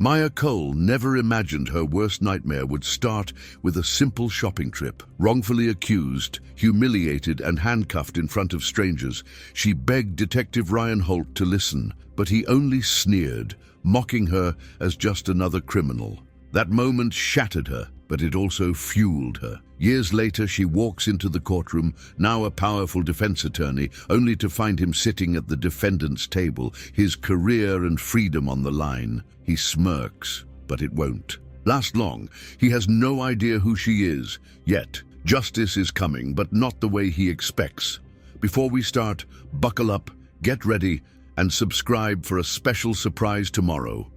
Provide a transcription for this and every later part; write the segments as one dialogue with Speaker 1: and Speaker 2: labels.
Speaker 1: Maya Cole never imagined her worst nightmare would start with a simple shopping trip. Wrongfully accused, humiliated, and handcuffed in front of strangers, she begged Detective Ryan Holt to listen, but he only sneered, mocking her as just another criminal. That moment shattered her, but it also fueled her. Years later, she walks into the courtroom, now a powerful defense attorney, only to find him sitting at the defendant's table, his career and freedom on the line. He smirks, but it won't last long. He has no idea who she is. Yet, justice is coming, but not the way he expects. Before we start, buckle up, get ready, and subscribe for a special surprise tomorrow.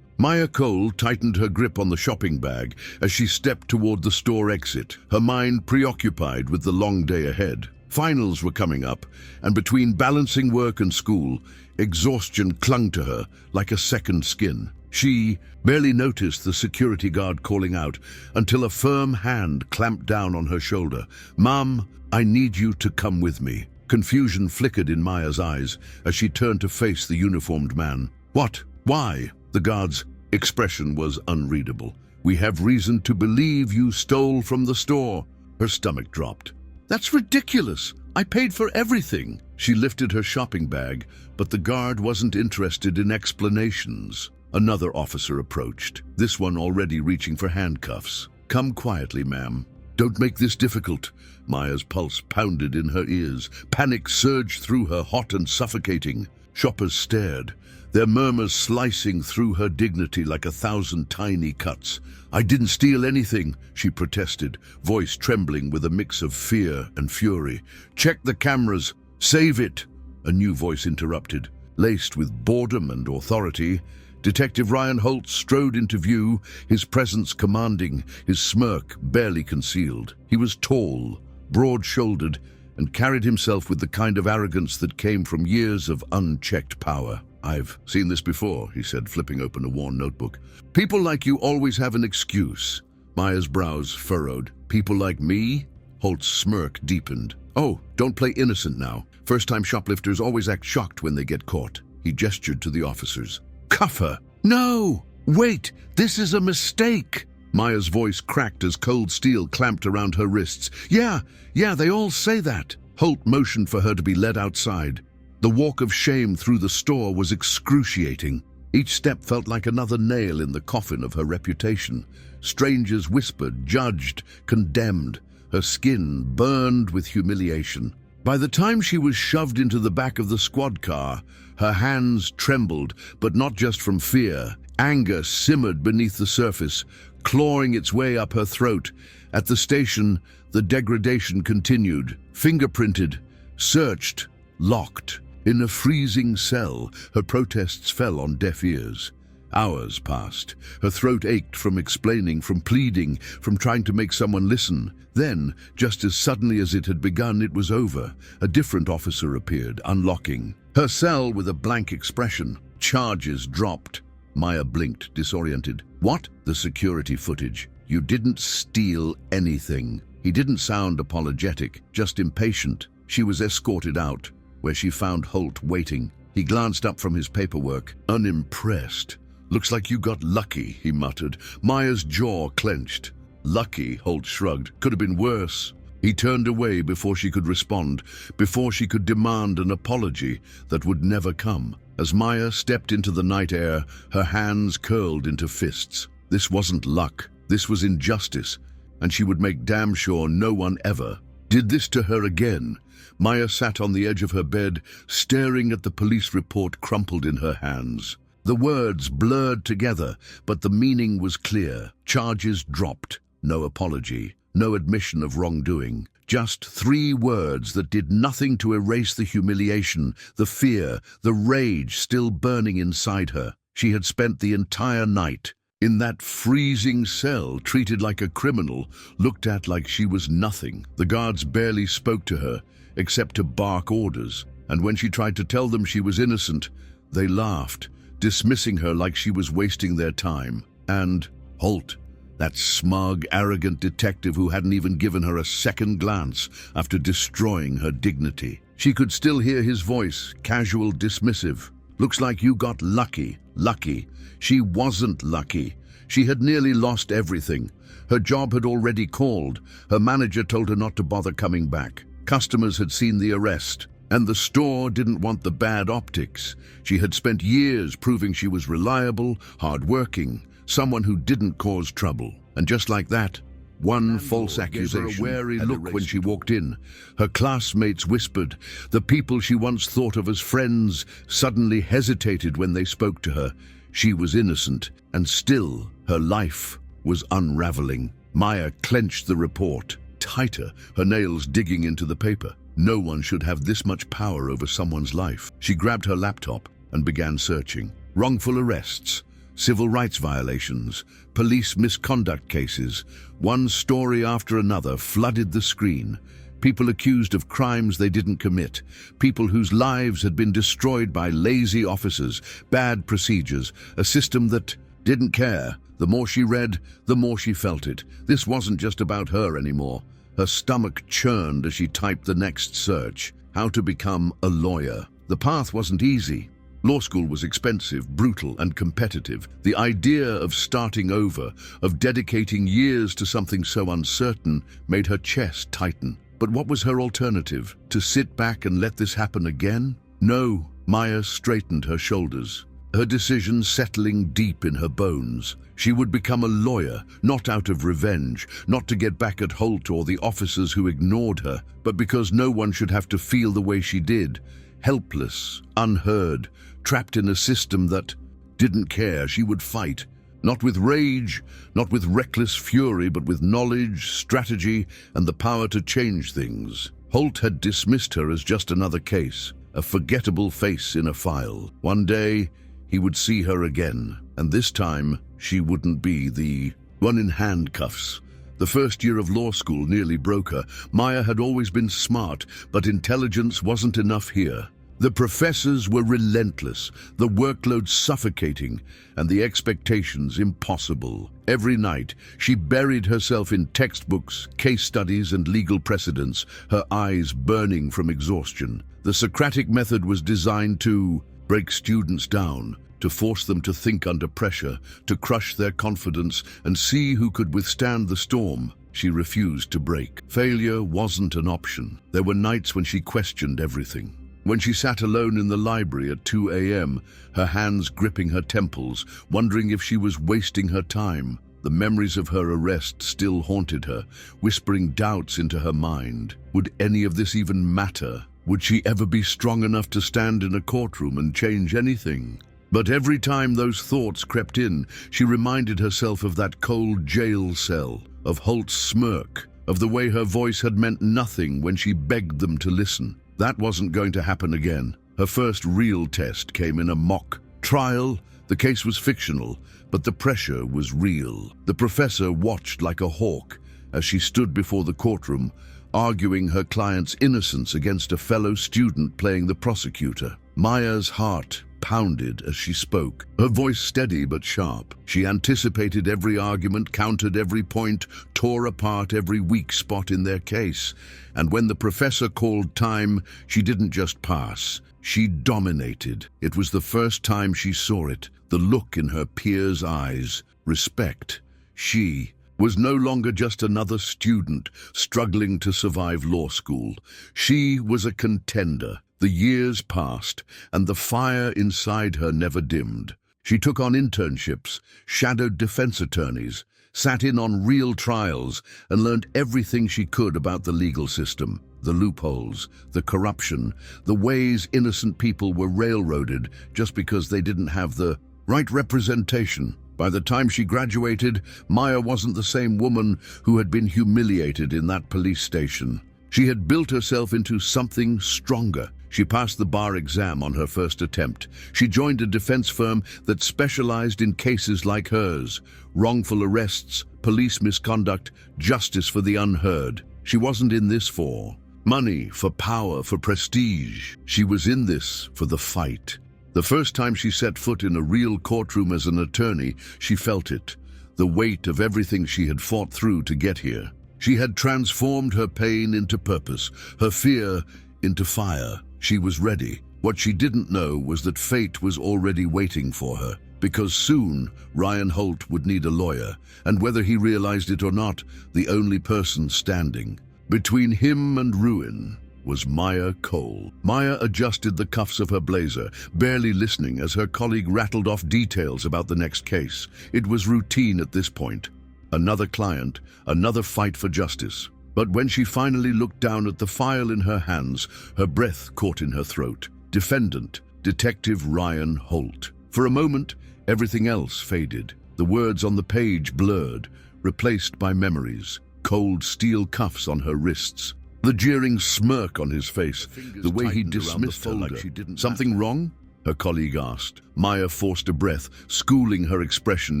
Speaker 1: Maya Cole tightened her grip on the shopping bag as she stepped toward the store exit, her mind preoccupied with the long day ahead. Finals were coming up, and between balancing work and school, exhaustion clung to her like a second skin. She barely noticed the security guard calling out until a firm hand clamped down on her shoulder. "Mom, I need you to come with me." Confusion flickered in Maya's eyes as she turned to face the uniformed man. "What? Why?" The guard's expression was unreadable. "We have reason to believe you stole from the store." Her stomach dropped. "That's ridiculous. I paid for everything." She lifted her shopping bag, but the guard wasn't interested in explanations. Another officer approached, this one already reaching for handcuffs. "Come quietly, ma'am. Don't make this difficult." Maya's pulse pounded in her ears. Panic surged through her, hot and suffocating. Shoppers stared, their murmurs slicing through her dignity like 1,000 tiny cuts. "I didn't steal anything," she protested, voice trembling with a mix of fear and fury. "Check the cameras. Save it." A new voice interrupted. Laced with boredom and authority, Detective Ryan Holt strode into view, his presence commanding, his smirk barely concealed. He was tall, broad-shouldered, and carried himself with the kind of arrogance that came from years of unchecked power. "I've seen this before," he said, flipping open a worn notebook. "People like you always have an excuse." Maya's brows furrowed. "People like me?" Holt's smirk deepened. "Oh, don't play innocent now. First-time shoplifters always act shocked when they get caught." He gestured to the officers. "Cuff her!" "No! Wait! This is a mistake!" Maya's voice cracked as cold steel clamped around her wrists. Yeah, they all say that." Holt motioned for her to be led outside. The walk of shame through the store was excruciating. Each step felt like another nail in the coffin of her reputation. Strangers whispered, judged, condemned. Her skin burned with humiliation. By the time she was shoved into the back of the squad car, her hands trembled, but not just from fear. Anger simmered beneath the surface, clawing its way up her throat. At the station, the degradation continued. Fingerprinted, searched, locked. In a freezing cell, her protests fell on deaf ears. Hours passed. Her throat ached from explaining, from pleading, from trying to make someone listen. Then, just as suddenly as it had begun, it was over. A different officer appeared, unlocking her cell with a blank expression. Charges dropped. Maya blinked, disoriented. "What?" "The security footage. You didn't steal anything." He didn't sound apologetic, just impatient. She was escorted out, where she found Holt waiting. He glanced up from his paperwork, unimpressed. "Looks like you got lucky," he muttered. Maya's jaw clenched. "Lucky?" Holt shrugged. "Could have been worse." He turned away before she could respond, before she could demand an apology that would never come. As Maya stepped into the night air, her hands curled into fists. This wasn't luck. This was injustice, and she would make damn sure no one ever did this to her again. Maya sat on the edge of her bed, staring at the police report crumpled in her hands. The words blurred together, but the meaning was clear. Charges dropped. No apology. No admission of wrongdoing. Just 3 words that did nothing to erase the humiliation, the fear, the rage still burning inside her. She had spent the entire night in that freezing cell, treated like a criminal, looked at like she was nothing. The guards barely spoke to her, except to bark orders. And when she tried to tell them she was innocent, they laughed, dismissing her like she was wasting their time. And Holt, that smug, arrogant detective who hadn't even given her a second glance after destroying her dignity. She could still hear his voice, casual, dismissive. Looks like you got lucky. Lucky. She wasn't lucky. She had nearly lost everything. Her job had already called. Her manager told her not to bother coming back. Customers had seen the arrest. And the store didn't want the bad optics. She had spent years proving she was reliable, hard-working, someone who didn't cause trouble. And just like that, one false accusation gave her a wary look when she walked in. Her classmates whispered. The people she once thought of as friends suddenly hesitated when they spoke to her. She was innocent, and still her life was unraveling. Maya clenched the report tighter, her nails digging into the paper. No one should have this much power over someone's life. She grabbed her laptop and began searching. Wrongful arrests, civil rights violations, police misconduct cases. One story after another flooded the screen. People accused of crimes they didn't commit. People whose lives had been destroyed by lazy officers, bad procedures, a system that didn't care. The more she read, the more she felt it. This wasn't just about her anymore. Her stomach churned as she typed the next search. How to become a lawyer. The path wasn't easy. Law school was expensive, brutal, and competitive. The idea of starting over, of dedicating years to something so uncertain, made her chest tighten. But what was her alternative? To sit back and let this happen again? No. Maya straightened her shoulders, her decision settling deep in her bones. She would become a lawyer, not out of revenge, not to get back at Holt or the officers who ignored her, but because no one should have to feel the way she did. Helpless, unheard, trapped in a system that didn't care. She would fight, not with rage, not with reckless fury, but with knowledge, strategy, and the power to change things. Holt had dismissed her as just another case, a forgettable face in a file. One day, he would see her again, and this time, she wouldn't be the one in handcuffs. The first year of law school nearly broke her. Maya had always been smart, but intelligence wasn't enough here. The professors were relentless, the workload suffocating, and the expectations impossible. Every night, she buried herself in textbooks, case studies, and legal precedents, her eyes burning from exhaustion. The Socratic method was designed to break students down, to force them to think under pressure, to crush their confidence and see who could withstand the storm. She refused to break. Failure wasn't an option. There were nights when she questioned everything. When she sat alone in the library at 2 a.m., her hands gripping her temples, wondering if she was wasting her time. The memories of her arrest still haunted her, whispering doubts into her mind. Would any of this even matter? Would she ever be strong enough to stand in a courtroom and change anything? But every time those thoughts crept in, she reminded herself of that cold jail cell, of Holt's smirk, of the way her voice had meant nothing when she begged them to listen. That wasn't going to happen again. Her first real test came in a mock trial. The case was fictional, but the pressure was real. The professor watched like a hawk as she stood before the courtroom, arguing her client's innocence against a fellow student playing the prosecutor. Maya's heart pounded as she spoke, her voice steady but sharp. She anticipated every argument, countered every point, tore apart every weak spot in their case. And when the professor called time, she didn't just pass. She dominated. It was the first time she saw it, the look in her peers' eyes. Respect. She was no longer just another student struggling to survive law school. She was a contender. The years passed, and the fire inside her never dimmed. She took on internships, shadowed defense attorneys, sat in on real trials, and learned everything she could about the legal system, the loopholes, the corruption, the ways innocent people were railroaded just because they didn't have the right representation. By the time she graduated, Maya wasn't the same woman who had been humiliated in that police station. She had built herself into something stronger. She passed the bar exam on her first attempt. She joined a defense firm that specialized in cases like hers: wrongful arrests, police misconduct, justice for the unheard. She wasn't in this for money, for power, for prestige. She was in this for the fight. The first time she set foot in a real courtroom as an attorney, she felt it, the weight of everything she had fought through to get here. She had transformed her pain into purpose, her fear into fire. She was ready, What she didn't know was that fate was already waiting for her, because soon Ryan Holt would need a lawyer, and whether he realized it or not, the only person standing between him and ruin was Maya Cole. Maya adjusted the cuffs of her blazer, barely listening as her colleague rattled off details about the next case. It was routine at this point. Another client, another fight for justice. But when she finally looked down at the file in her hands, her breath caught in her throat. Defendant, Detective Ryan Holt. For a moment, everything else faded. The words on the page blurred, replaced by memories. Cold steel cuffs on her wrists. The jeering smirk on his face, the way he dismissed her like she didn't. Something wrong? Her colleague asked. Maya forced a breath, schooling her expression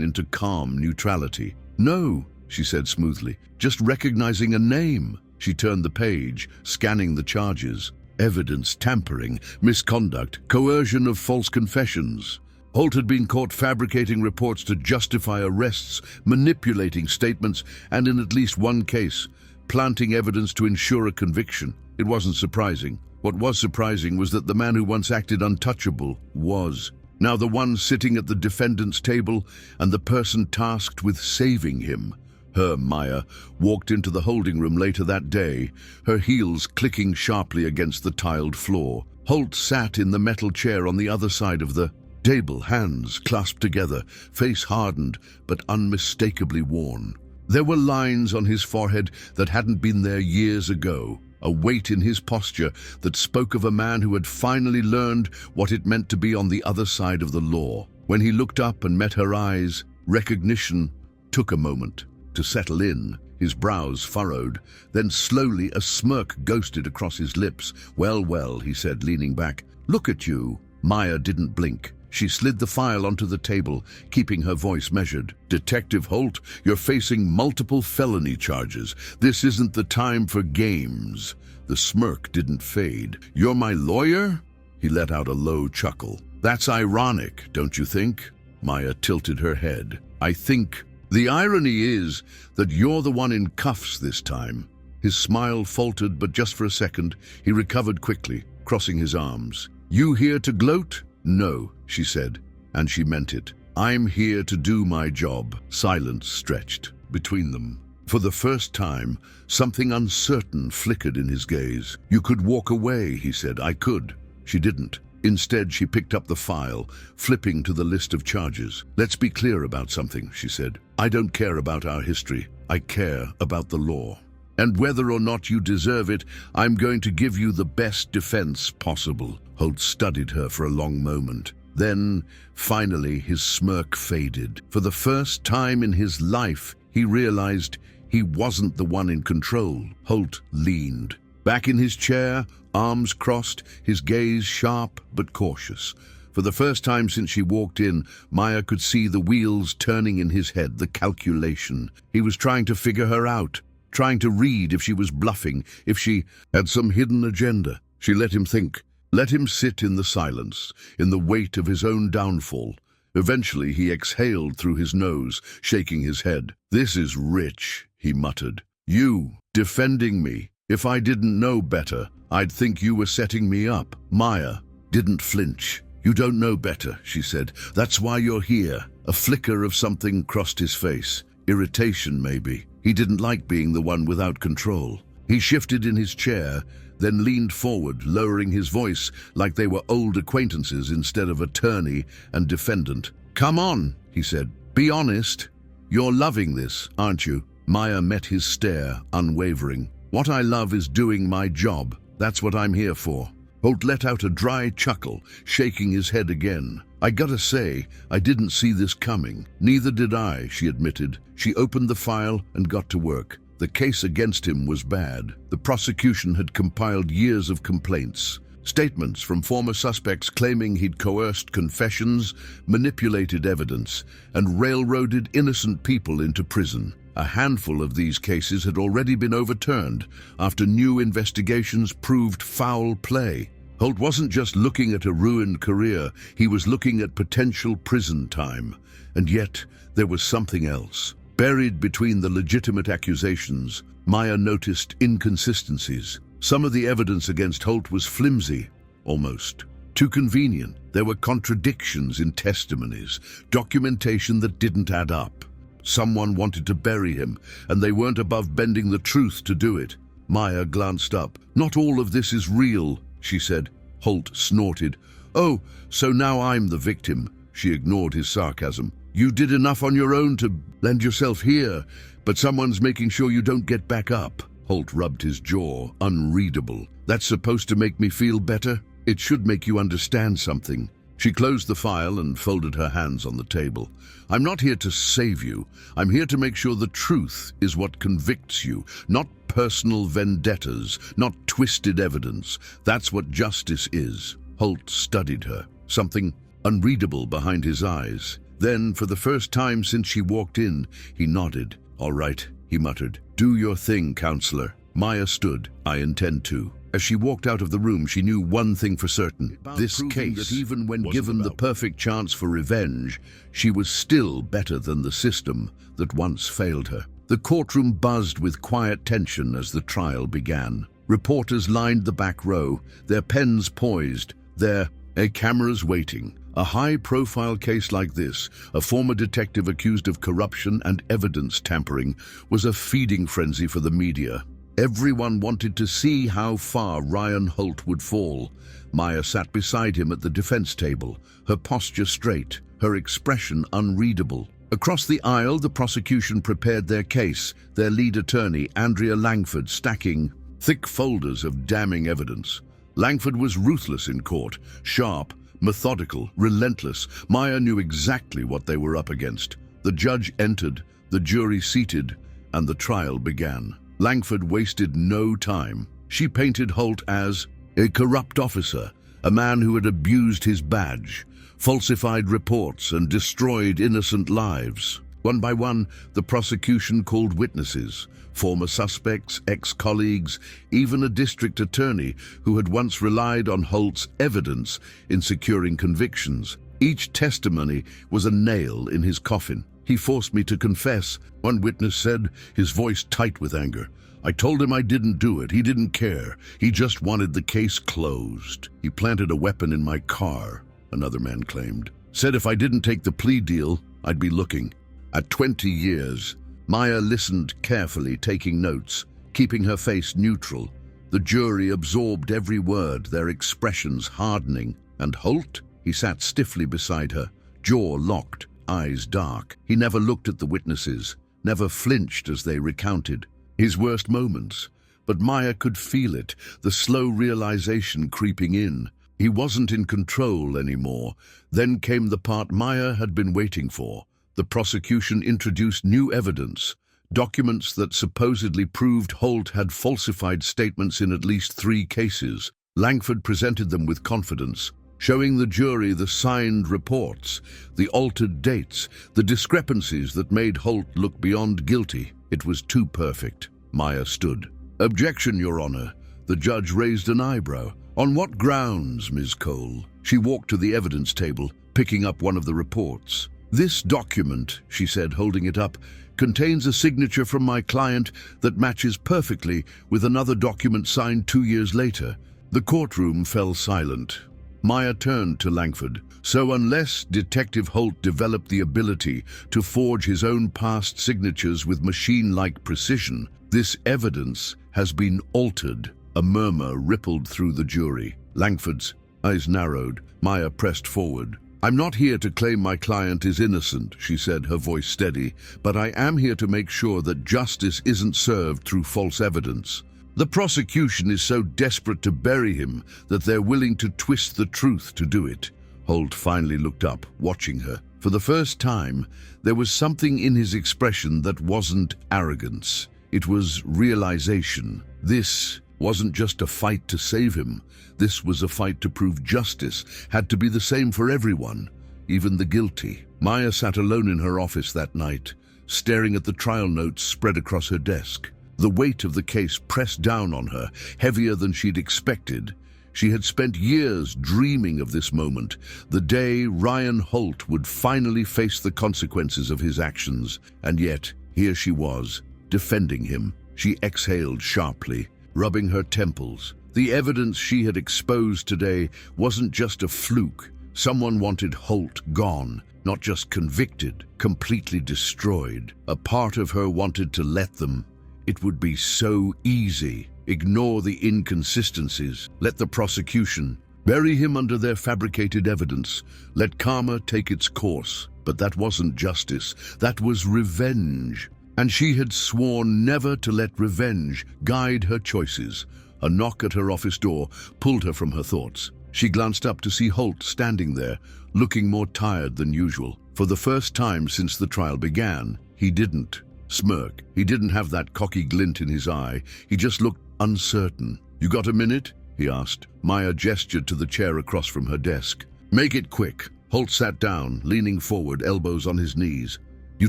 Speaker 1: into calm neutrality. No, she said smoothly, just recognizing a name. She turned the page, scanning the charges. Evidence tampering, misconduct, coercion of false confessions. Holt had been caught fabricating reports to justify arrests, manipulating statements, and in at least one case, planting evidence to ensure a conviction. It wasn't surprising. What was surprising was that the man who once acted untouchable was now the one sitting at the defendant's table and the person tasked with saving him. Her, Maya, walked into the holding room later that day, her heels clicking sharply against the tiled floor. Holt sat in the metal chair on the other side of the table, hands clasped together, face hardened but unmistakably worn. There were lines on his forehead that hadn't been there years ago, a weight in his posture that spoke of a man who had finally learned what it meant to be on the other side of the law. When he looked up and met her eyes, recognition took a moment to settle in, his brows furrowed. Then slowly a smirk ghosted across his lips. Well, he said, leaning back. Look at you. Maya didn't blink. She slid the file onto the table, keeping her voice measured. Detective Holt, you're facing multiple felony charges. This isn't the time for games. The smirk didn't fade. You're my lawyer? He let out a low chuckle. That's ironic, don't you think? Maya tilted her head. I think the irony is that you're the one in cuffs this time. His smile faltered, but just for a second, he recovered quickly, crossing his arms. You here to gloat? No, she said, and she meant it. I'm here to do my job. Silence stretched between them. For the first time, something uncertain flickered in his gaze. You could walk away, he said. I could. She didn't. Instead, she picked up the file, flipping to the list of charges. Let's be clear about something, she said. I don't care about our history. I care about the law. And whether or not you deserve it, I'm going to give you the best defense possible. Holt studied her for a long moment. Then, finally, his smirk faded. For the first time in his life, he realized he wasn't the one in control. Holt leaned back in his chair, arms crossed, his gaze sharp but cautious. For the first time since she walked in, Maya could see the wheels turning in his head, the calculation. He was trying to figure her out, trying to read if she was bluffing, if she had some hidden agenda. She let him think, let him sit in the silence, in the weight of his own downfall. Eventually he exhaled through his nose, shaking his head. This is rich, he muttered. You, defending me. If I didn't know better, I'd think you were setting me up. Maya didn't flinch. You don't know better, she said. That's why you're here. A flicker of something crossed his face. Irritation, maybe. He didn't like being the one without control. He shifted in his chair, then leaned forward, lowering his voice like they were old acquaintances instead of attorney and defendant. Come on, he said. Be honest. You're loving this, aren't you? Maya met his stare, unwavering. What I love is doing my job. That's what I'm here for. Holt let out a dry chuckle, shaking his head again. I gotta say, I didn't see this coming. Neither did I, she admitted. She opened the file and got to work. The case against him was bad. The prosecution had compiled years of complaints. Statements from former suspects claiming he'd coerced confessions, manipulated evidence, and railroaded innocent people into prison. A handful of these cases had already been overturned after new investigations proved foul play. Holt wasn't just looking at a ruined career, he was looking at potential prison time. And yet, there was something else. Buried between the legitimate accusations, Maya noticed inconsistencies. Some of the evidence against Holt was flimsy, almost Too convenient. There were contradictions in testimonies, documentation that didn't add up. Someone wanted to bury him, and they weren't above bending the truth to do it. Maya glanced up. "Not all of this is real," she said. Holt snorted. "Oh, so now I'm the victim." She ignored his sarcasm. "You did enough on your own to lend yourself here, but someone's making sure you don't get back up." Holt rubbed his jaw, unreadable. "That's supposed to make me feel better? It should make you understand something." She closed the file and folded her hands on the table. "I'm not here to save you. I'm here to make sure the truth is what convicts you, not personal vendettas, not twisted evidence. That's what justice is." Holt studied her, something unreadable behind his eyes. Then, for the first time since she walked in, he nodded. "All right," he muttered. "Do your thing, counselor." Maya stood. "I intend to." As she walked out of the room, she knew one thing for certain. This case, that even when given the perfect chance for revenge, she was still better than the system that once failed her. The courtroom buzzed with quiet tension as the trial began. Reporters lined the back row, their pens poised, their cameras waiting. A high-profile case like this, a former detective accused of corruption and evidence tampering, was a feeding frenzy for the media. Everyone wanted to see how far Ryan Holt would fall. Maya sat beside him at the defense table, her posture straight, her expression unreadable. Across the aisle, the prosecution prepared their case, their lead attorney, Andrea Langford, stacking thick folders of damning evidence. Langford was ruthless in court, sharp, methodical, relentless. Maya knew exactly what they were up against. The judge entered, the jury seated, and the trial began. Langford wasted no time. She painted Holt as a corrupt officer, a man who had abused his badge, falsified reports, and destroyed innocent lives. One by one, the prosecution called witnesses, former suspects, ex-colleagues, even a district attorney who had once relied on Holt's evidence in securing convictions. Each testimony was a nail in his coffin. "He forced me to confess," one witness said, his voice tight with anger. "I told him I didn't do it. He didn't care. He just wanted the case closed. He planted a weapon in my car," another man claimed. "Said if I didn't take the plea deal, I'd be looking at 20 years. Maya listened carefully, taking notes, keeping her face neutral. The jury absorbed every word, their expressions hardening. And Holt? He sat stiffly beside her, jaw locked, eyes dark. He never looked at the witnesses, never flinched as they recounted his worst moments. But Maya could feel it, the slow realization creeping in. He wasn't in control anymore. Then came the part Maya had been waiting for. The prosecution introduced new evidence, documents that supposedly proved Holt had falsified statements in at least 3 cases. Langford presented them with confidence, showing the jury the signed reports, the altered dates, the discrepancies that made Holt look beyond guilty. It was too perfect. Maya stood. "Objection, Your Honor." The judge raised an eyebrow. "On what grounds, Ms. Cole?" She walked to the evidence table, picking up one of the reports. "This document," she said, holding it up, "contains a signature from my client that matches perfectly with another document signed 2 years later." The courtroom fell silent. Maya turned to Langford. "So unless Detective Holt developed the ability to forge his own past signatures with machine-like precision, this evidence has been altered." A murmur rippled through the jury. Langford's eyes narrowed. Maya pressed forward. "I'm not here to claim my client is innocent," she said, her voice steady, "but I am here to make sure that justice isn't served through false evidence. The prosecution is so desperate to bury him that they're willing to twist the truth to do it." Holt finally looked up, watching her. For the first time, there was something in his expression that wasn't arrogance. It was realization. This wasn't just a fight to save him. This was a fight to prove justice had to be the same for everyone, even the guilty. Maya sat alone in her office that night, staring at the trial notes spread across her desk. The weight of the case pressed down on her, heavier than she'd expected. She had spent years dreaming of this moment, the day Ryan Holt would finally face the consequences of his actions. And yet, here she was, defending him. She exhaled sharply, rubbing her temples. The evidence she had exposed today wasn't just a fluke. Someone wanted Holt gone, not just convicted, completely destroyed. A part of her wanted to let them. It would be so easy. Ignore the inconsistencies. Let the prosecution bury him under their fabricated evidence. Let karma take its course. But that wasn't justice. That was revenge. And she had sworn never to let revenge guide her choices. A knock at her office door pulled her from her thoughts. She glanced up to see Holt standing there, looking more tired than usual. For the first time since the trial began, he didn't smirk. He didn't have that cocky glint in his eye. He just looked uncertain. "You got a minute?" he asked. Maya gestured to the chair across from her desk. "Make it quick." Holt sat down, leaning forward, elbows on his knees. "You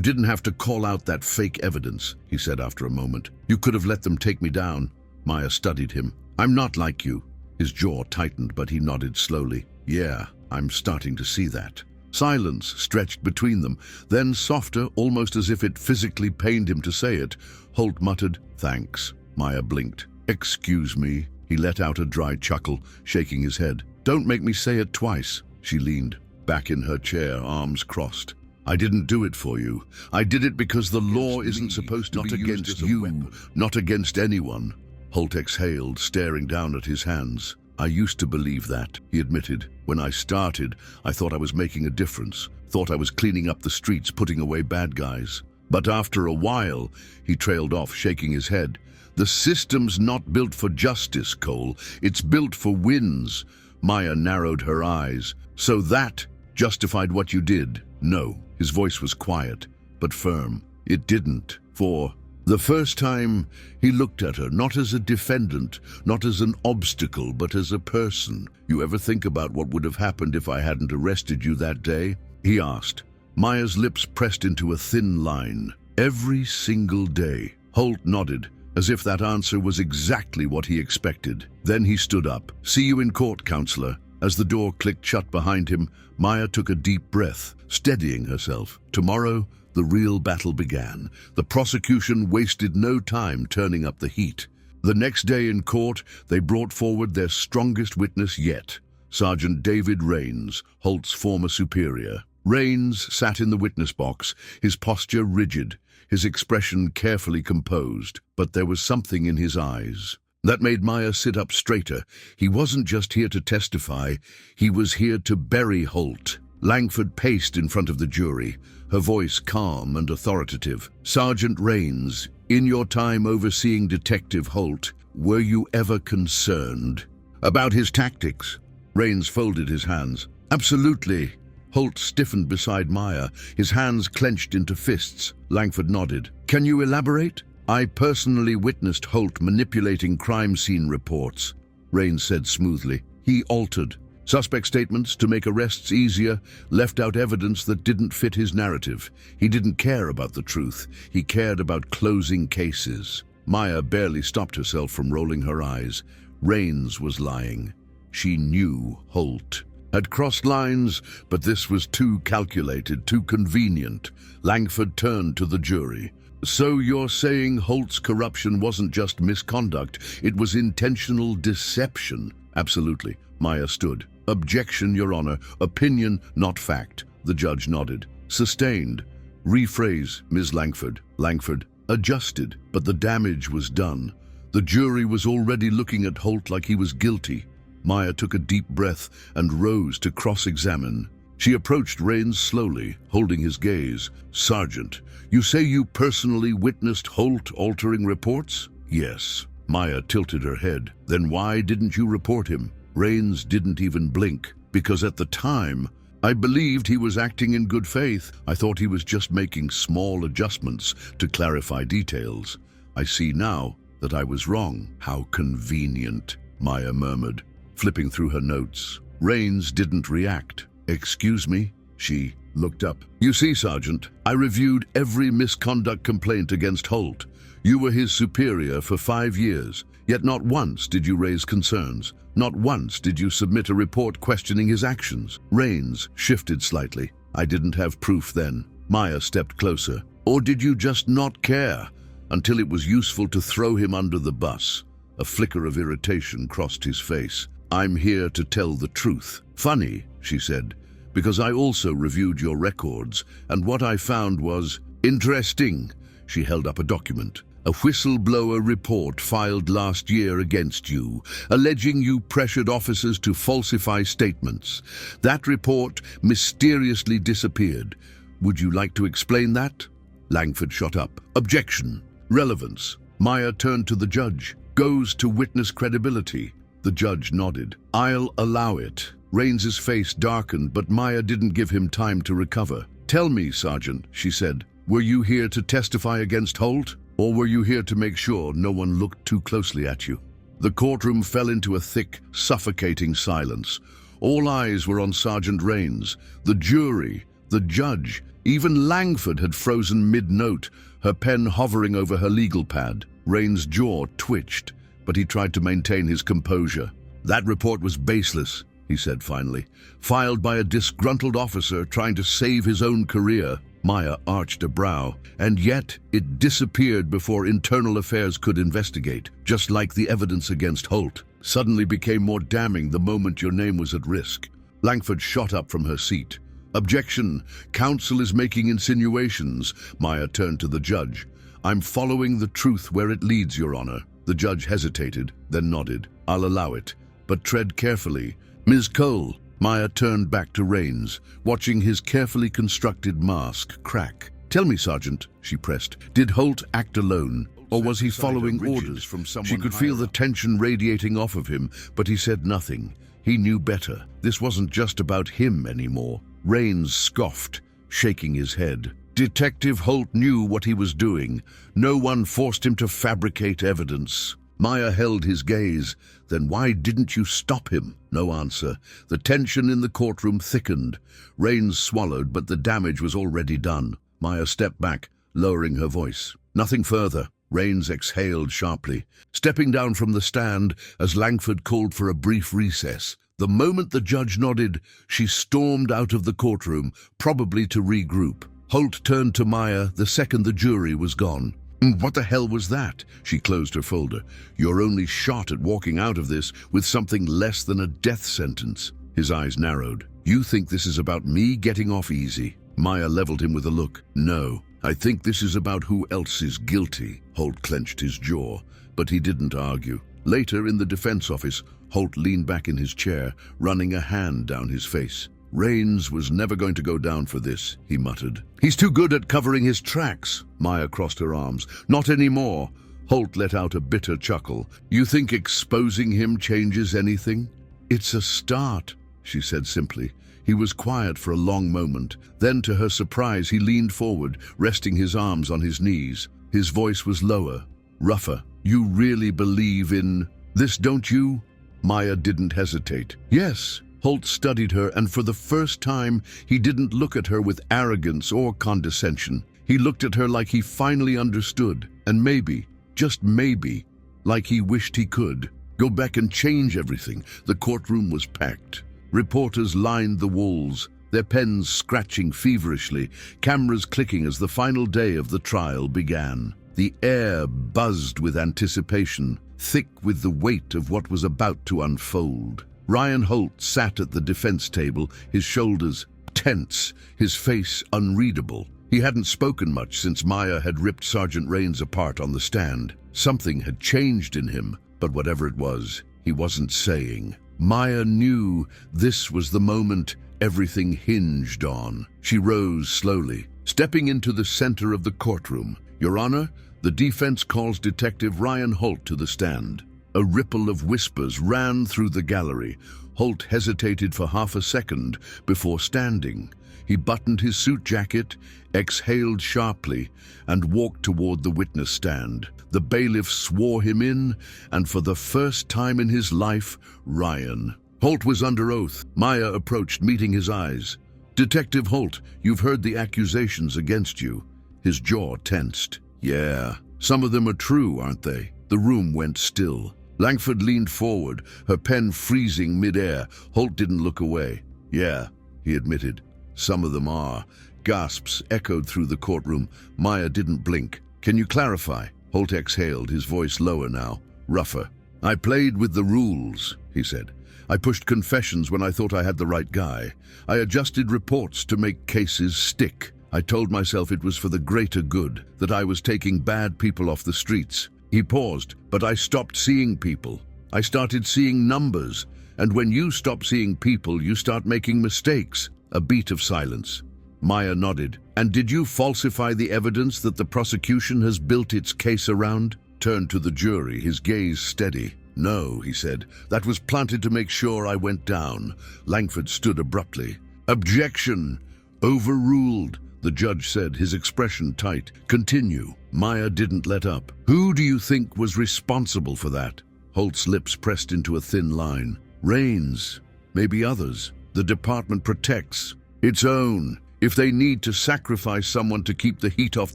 Speaker 1: didn't have to call out that fake evidence," he said after a moment. "You could have let them take me down." Maya studied him. "I'm not like you." His jaw tightened, but he nodded slowly. "Yeah, I'm starting to see that." Silence stretched between them. Then, softer, almost as if it physically pained him to say it, Holt muttered, "Thanks." Maya blinked. "Excuse me." He let out a dry chuckle, shaking his head. "Don't make me say it twice." She leaned back in her chair, arms crossed. "I didn't do it for you. I did it because the law isn't supposed to be used against you, not against anyone." Holt exhaled, staring down at his hands. "I used to believe that," he admitted. "When I started, I thought I was making a difference, thought I was cleaning up the streets, putting away bad guys. But after a while," he trailed off, shaking his head, "the system's not built for justice, Cole. It's built for wins." Maya narrowed her eyes. "So that justified what you did?" "No." His voice was quiet, but firm. "It didn't. For the first time," he looked at her, not as a defendant, not as an obstacle, but as a person. "You ever think about what would have happened if I hadn't arrested you that day?" he asked. Maya's lips pressed into a thin line. "Every single day." Holt nodded, as if that answer was exactly what he expected. Then he stood up. "See you in court, counselor." As the door clicked shut behind him, Maya took a deep breath, steadying herself. Tomorrow, the real battle began. The prosecution wasted no time turning up the heat. The next day in court, they brought forward their strongest witness yet, Sergeant David Rains, Holt's former superior. Rains sat in the witness box, his posture rigid, his expression carefully composed, but there was something in his eyes that made Maya sit up straighter. He wasn't just here to testify, he was here to bury Holt. Langford paced in front of the jury, her voice calm and authoritative. "Sergeant Rains, in your time overseeing Detective Holt, were you ever concerned about his tactics?" Rains folded his hands. "Absolutely." Holt stiffened beside Maya, his hands clenched into fists. Langford nodded. "Can you elaborate?" "I personally witnessed Holt manipulating crime scene reports," Rains said smoothly. "He altered suspect statements to make arrests easier, left out evidence that didn't fit his narrative. He didn't care about the truth. He cared about closing cases." Maya barely stopped herself from rolling her eyes. Rains was lying. She knew Holt had crossed lines, but this was too calculated, too convenient. Langford turned to the jury. "So you're saying Holt's corruption wasn't just misconduct, it was intentional deception?" "Absolutely." Maya stood. "Objection, Your Honor. Opinion, not fact." The judge nodded. "Sustained." "Rephrase, Ms. Langford." Langford adjusted, but the damage was done. The jury was already looking at Holt like he was guilty. Maya took a deep breath and rose to cross-examine. She approached Rains slowly, holding his gaze. "Sergeant, you say you personally witnessed Holt altering reports?" "Yes." Maya tilted her head. "Then why didn't you report him?" Rains didn't even blink. "Because at the time, I believed he was acting in good faith. I thought he was just making small adjustments to clarify details. I see now that I was wrong." "How convenient," Maya murmured, flipping through her notes. Rains didn't react. "Excuse me?" She looked up. "You see, Sergeant, I reviewed every misconduct complaint against Holt. You were his superior for 5 years, yet not once did you raise concerns. Not once did you submit a report questioning his actions." Rains shifted slightly. "I didn't have proof then." Maya stepped closer. "Or did you just not care until it was useful to throw him under the bus?" A flicker of irritation crossed his face. "I'm here to tell the truth." "Funny," she said, "because I also reviewed your records, and what I found was interesting." She held up a document. "A whistleblower report filed last year against you, alleging you pressured officers to falsify statements. That report mysteriously disappeared. Would you like to explain that?" Langford shot up. "Objection. Relevance." Maya turned to the judge. "Goes to witness credibility." The judge nodded. "I'll allow it." Raines's face darkened, but Maya didn't give him time to recover. "Tell me, Sergeant," she said, "were you here to testify against Holt? Or were you here to make sure no one looked too closely at you?" The courtroom fell into a thick, suffocating silence. All eyes were on Sergeant Raines. The jury, the judge, even Langford had frozen mid-note, her pen hovering over her legal pad. Raines' jaw twitched, but he tried to maintain his composure. "That report was baseless," he said finally. "Filed by a disgruntled officer trying to save his own career." Maya arched a brow. "And yet it disappeared before Internal Affairs could investigate, just like the evidence against Holt. Suddenly became more damning the moment your name was at risk." Langford shot up from her seat. "Objection! Counsel is making insinuations." Maya turned to the judge. "I'm following the truth where it leads, Your Honor." The judge hesitated, then nodded. "I'll allow it, but tread carefully." "Ms. Cole." Maya turned back to Raines, watching his carefully constructed mask crack. "Tell me, Sergeant," she pressed, "did Holt act alone, or was he following orders from someone?" She could feel the tension radiating off of him, but he said nothing. He knew better. This wasn't just about him anymore. Raines scoffed, shaking his head. "Detective Holt knew what he was doing. No one forced him to fabricate evidence." Maya held his gaze. "Then why didn't you stop him?" No answer. The tension in the courtroom thickened. Raines swallowed, but the damage was already done. Maya stepped back, lowering her voice. "Nothing further." Raines exhaled sharply, stepping down from the stand as Langford called for a brief recess. The moment the judge nodded, she stormed out of the courtroom, probably to regroup. Holt turned to Maya the second the jury was gone. "What the hell was that?" She closed her folder. "Your only shot at walking out of this with something less than a death sentence." His eyes narrowed. "You think this is about me getting off easy?" Maya leveled him with a look. "No, I think this is about who else is guilty." Holt clenched his jaw, but he didn't argue. Later, in the defense office, Holt leaned back in his chair, running a hand down his face. "Raines was never going to go down for this," he muttered. "He's too good at covering his tracks." Maya crossed her arms. "Not anymore." Holt let out a bitter chuckle. "You think exposing him changes anything?" "It's a start," she said simply. He was quiet for a long moment. Then, to her surprise, he leaned forward, resting his arms on his knees. His voice was lower, rougher. "You really believe in this, don't you?" Maya didn't hesitate. "Yes." Holt studied her, and for the first time, he didn't look at her with arrogance or condescension. He looked at her like he finally understood, and maybe, just maybe, like he wished he could. Go back and change everything. The courtroom was packed. Reporters lined the walls, their pens scratching feverishly, cameras clicking as the final day of the trial began. The air buzzed with anticipation, thick with the weight of what was about to unfold. Ryan Holt sat at the defense table, his shoulders tense, his face unreadable. He hadn't spoken much since Maya had ripped Sergeant Raines apart on the stand. Something had changed in him, but whatever it was, he wasn't saying. Maya knew this was the moment everything hinged on. She rose slowly, stepping into the center of the courtroom. "Your Honor, the defense calls Detective Ryan Holt to the stand." A ripple of whispers ran through the gallery. Holt hesitated for half a second before standing. He buttoned his suit jacket, exhaled sharply, and walked toward the witness stand. The bailiff swore him in, and for the first time in his life, Ryan. Holt was under oath. Maya approached, meeting his eyes. "Detective Holt, you've heard the accusations against you." His jaw tensed. "Yeah, some of them are true, aren't they?" The room went still. Langford leaned forward, her pen freezing midair. Holt didn't look away. "Yeah," he admitted. "Some of them are." Gasps echoed through the courtroom. Maya didn't blink. "Can you clarify?" Holt exhaled, his voice lower now, rougher. "I played with the rules," he said. "I pushed confessions when I thought I had the right guy. I adjusted reports to make cases stick. I told myself it was for the greater good, that I was taking bad people off the streets." He paused, "But I stopped seeing people. I started seeing numbers. And when you stop seeing people, you start making mistakes." A beat of silence. Maya nodded. "And did you falsify the evidence that the prosecution has built its case around?" Turned to the jury, his gaze steady. "No," he said. "That was planted to make sure I went down." Langford stood abruptly. "Objection! Overruled," the judge said, his expression tight. "Continue." Maya didn't let up. "Who do you think was responsible for that?" Holt's lips pressed into a thin line. "Rains. Maybe others. The department protects its own. If they need to sacrifice someone to keep the heat off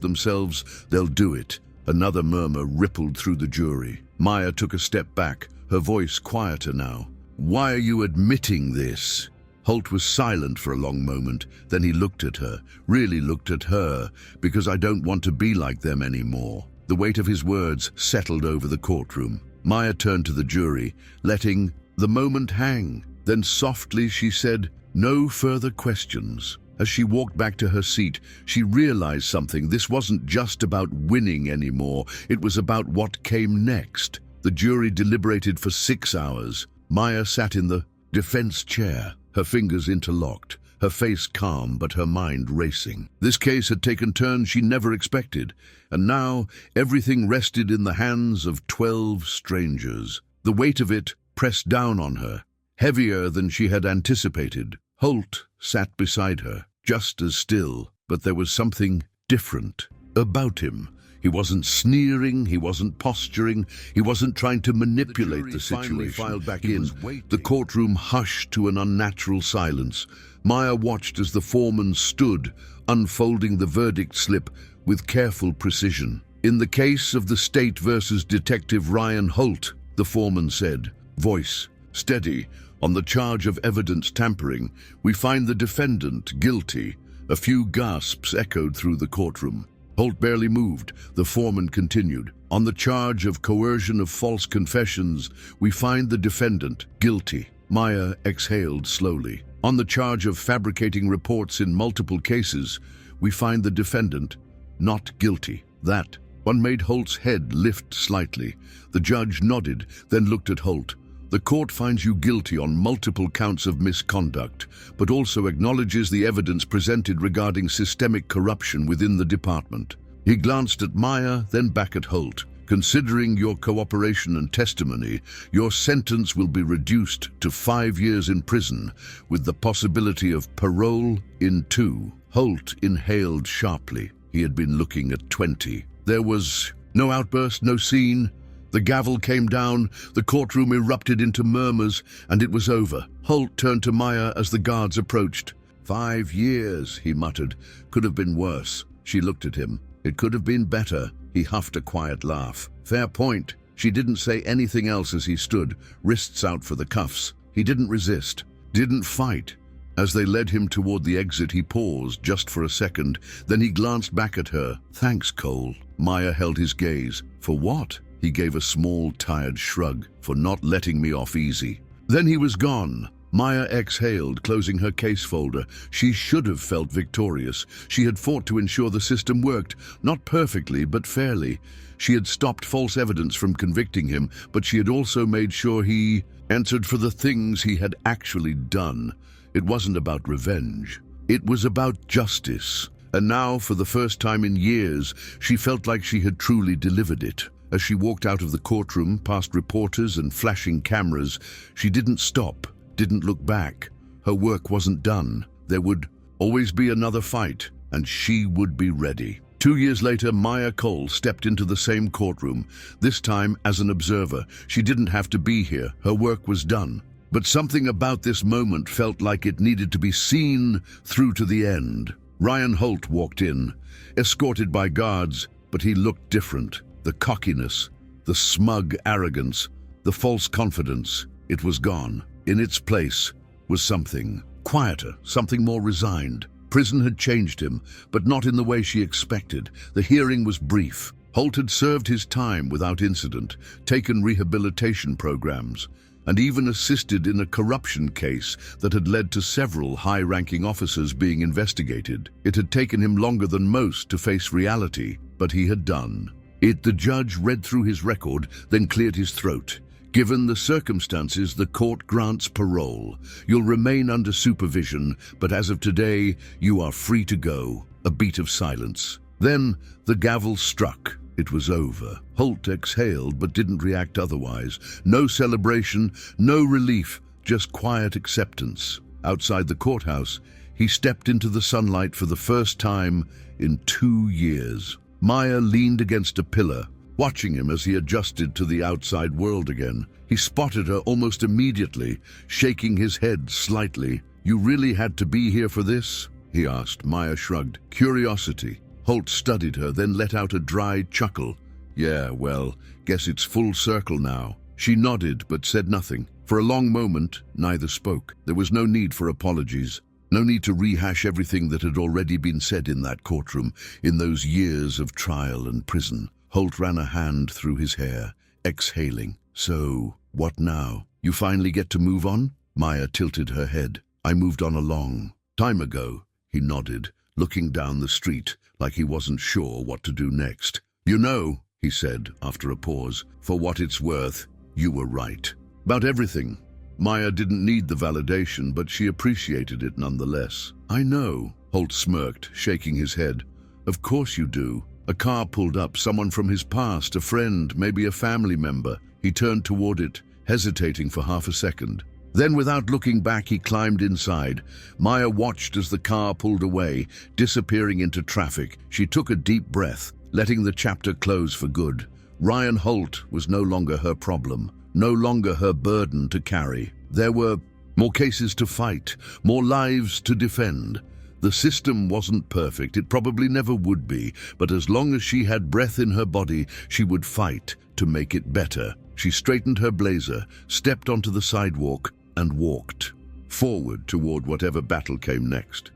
Speaker 1: themselves, they'll do it." Another murmur rippled through the jury. Maya took a step back, her voice quieter now. "Why are you admitting this?" Holt was silent for a long moment. Then he looked at her, really looked at her. "Because I don't want to be like them anymore." The weight of his words settled over the courtroom. Maya turned to the jury, letting the moment hang. Then softly she said, "No further questions." As she walked back to her seat, she realized something. This wasn't just about winning anymore. It was about what came next. The jury deliberated for 6 hours. Maya sat in the defense chair, her fingers interlocked, her face calm but her mind racing. This case had taken turns she never expected, and now everything rested in the hands of 12 strangers. The weight of it pressed down on her, heavier than she had anticipated. Holt sat beside her, just as still, but there was something different about him. He wasn't sneering, he wasn't posturing, he wasn't trying to manipulate the situation. Filed back in. The courtroom hushed to an unnatural silence. Maya watched as the foreman stood, unfolding the verdict slip with careful precision. "In the case of the state versus Detective Ryan Holt," the foreman said, voice steady, "on the charge of evidence tampering, we find the defendant guilty." A few gasps echoed through the courtroom. Holt barely moved. The foreman continued. "On the charge of coercion of false confessions, we find the defendant guilty." Maya exhaled slowly. "On the charge of fabricating reports in multiple cases, we find the defendant not guilty." That one made Holt's head lift slightly. The judge nodded, then looked at Holt. "The court finds you guilty on multiple counts of misconduct, but also acknowledges the evidence presented regarding systemic corruption within the department." He glanced at Maya, then back at Holt. "Considering your cooperation and testimony, your sentence will be reduced to 5 years in prison, with the possibility of parole in 2. Holt inhaled sharply. He had been looking at 20. There was no outburst, no scene. The gavel came down, the courtroom erupted into murmurs, and it was over. Holt turned to Maya as the guards approached. 5 years, he muttered. "Could have been worse." She looked at him. "It could have been better." He huffed a quiet laugh. "Fair point." She didn't say anything else as he stood, wrists out for the cuffs. He didn't resist, didn't fight. As they led him toward the exit, he paused just for a second. Then he glanced back at her. "Thanks, Cole." Maya held his gaze. "For what?" He gave a small, tired shrug. "For not letting me off easy." Then he was gone. Maya exhaled, closing her case folder. She should have felt victorious. She had fought to ensure the system worked, not perfectly, but fairly. She had stopped false evidence from convicting him, but she had also made sure he answered for the things he had actually done. It wasn't about revenge. It was about justice. And now, for the first time in years, she felt like she had truly delivered it. As she walked out of the courtroom, past reporters and flashing cameras, she didn't stop, didn't look back. Her work wasn't done. There would always be another fight, and she would be ready. 2 years later, Maya Cole stepped into the same courtroom, this time as an observer. She didn't have to be here. Her work was done. But something about this moment felt like it needed to be seen through to the end. Ryan Holt walked in, escorted by guards, but he looked different. The cockiness, the smug arrogance, the false confidence, it was gone. In its place was something quieter, something more resigned. Prison had changed him, but not in the way she expected. The hearing was brief. Holt had served his time without incident, taken rehabilitation programs, and even assisted in a corruption case that had led to several high-ranking officers being investigated. It had taken him longer than most to face reality, but he had done it. The judge read through his record, then cleared his throat. Given the circumstances, the court grants parole. You'll remain under supervision, but as of today, you are free to go. A beat of silence. Then the gavel struck. It was over. Holt exhaled but didn't react otherwise. No celebration, no relief, just quiet acceptance. Outside the courthouse, he stepped into the sunlight for the first time in 2 years. Maya leaned against a pillar, watching him as he adjusted to the outside world again. He spotted her almost immediately, shaking his head slightly. "You really had to be here for this?" he asked. Maya shrugged. Curiosity. Holt studied her, then let out a dry chuckle. "Yeah, well, guess it's full circle now." She nodded, but said nothing. For a long moment, neither spoke. There was no need for apologies. No need to rehash everything that had already been said in that courtroom, in those years of trial and prison. Holt ran a hand through his hair, exhaling. "So, what now? You finally get to move on?" Maya tilted her head. "I moved on a long time ago," he nodded, looking down the street like he wasn't sure what to do next. "You know," he said after a pause, "for what it's worth, you were right. About everything." Maya didn't need the validation, but she appreciated it nonetheless. "I know," Holt smirked, shaking his head. "Of course you do." A car pulled up, someone from his past, a friend, maybe a family member. He turned toward it, hesitating for half a second. Then, without looking back, he climbed inside. Maya watched as the car pulled away, disappearing into traffic. She took a deep breath, letting the chapter close for good. Ryan Holt was no longer her problem, no longer her burden to carry. There were more cases to fight, more lives to defend. The system wasn't perfect, it probably never would be, but as long as she had breath in her body, she would fight to make it better. She straightened her blazer, stepped onto the sidewalk, and walked forward toward whatever battle came next.